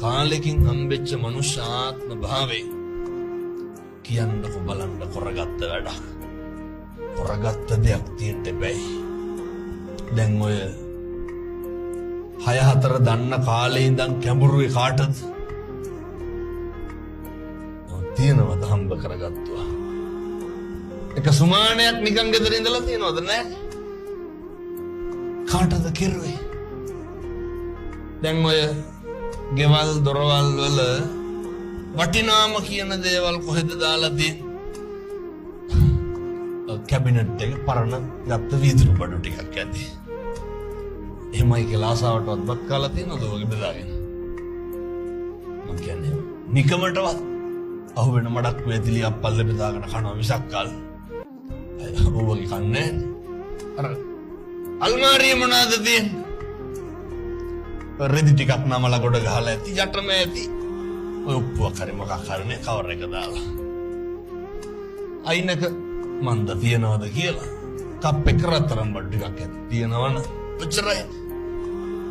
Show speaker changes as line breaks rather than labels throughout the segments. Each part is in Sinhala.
කාලෙකින් හම්බෙච්ච මනුෂ්‍යාත්ම භාවේ කියන්නකො බලන්න කරගත්ත වැඩක්. කරගත්ත දෙයක් තියෙන්න බැයි. දැන් ඔය 6-4 දන්න කාලේ ඉඳන් කැඹුරුවේ කාටද? තියෙනවද හම්බ කරගත්තා? එක සුමානයක් නිකන් ගෙදර ඉඳලා තියෙනවද නැහැ? කාටද කිරුවේ? දැන් ඔය ගෙවල් දොරවල් වල වටිනාම කියන දේවල් කොහෙද දාලා තියෙන්නේ? කැබිනට් එක පරණ ගත්ත වීදුරු බඩු ටිකක් ඇති. එහෙමයි කියලා ආසාවටවත් බත් කාලා තියෙනවද ඔයගේ බෙදාගෙන? මං කියන්නේ නිකමටවත් අහු වෙන මඩක් වේතිලි අප්පල්ල බෙදාගෙන කනවා මිසක් කාල. ඔවගේ කන්නේ අර අල්මාරිය මොනවාද තියෙන්නේ? රෙදි ටිකක් නමලා ගොඩ ගහලා ඇති යටම ඇති. ඔය උප්පුවක් හරි මොකක් හරි නේ කවර් එක දාලා. අයිනක මන්ද තියනවද කියලා. කප් එක රත්තරන් බඩු ටිකක් ඇති. තියනවන ඔච්චරයි.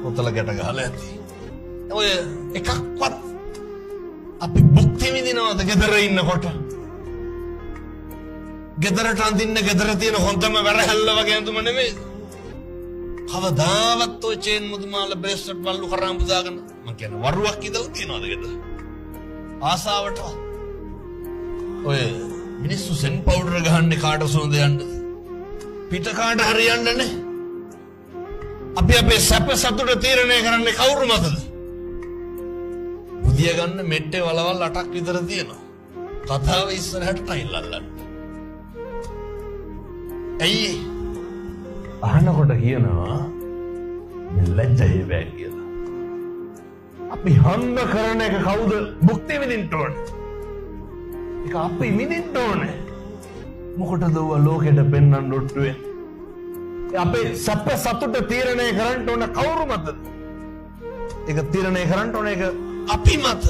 ඔතල ගැට ගහලා ඇති. ඔය එකක්වත් අපි භුක්ති විඳිනවද ගෙදර ඉන්නකොට? ගෙදරට අඳින්න ගෙදර තියෙන හොඳම වැරහැල්ල වගේ අඳුම නෙමෙයි. කවදාවත් ඔය චේන් මුදුමාල බ්‍රේස්ලට් වල්ලු කරාම් පුදාගෙන මං කියන්නේ වරුවක් ඉඳලා තියනවද ගෙදර? ආසාවට ඔය මිනිස්සු සෙන් පවුඩර් ගහන්නේ කාට සුවඳ යන්නද? පිට කාට හරියන්නනේ. අපි අපේ සැප සතුට තීරණය කරන්නේ කවුරු මතද? බුදිය ගන්න මෙට්ටේ වලවල් 8ක් විතර තියෙනවා. කතාව ඉස්සරහට ටයිල් අල්ලන්න. ඇයි අහනකොට කියනවා ලැජ්ජයි බෑ කියලා. අපි හම්බ කරන එක කවුද භුක්ති විඳින්න ඕනේ? ඒක අපි විඳින්න ඕනේ. මොකටද ඔය ලෝකෙට පෙන්වන්න ඔට්ටුවේ? අපේ සැප සතුට තීරණය කරන්න ඕන කවුරු මතද? ඒක තීරණය කරන්න ඕන එක අපි මත.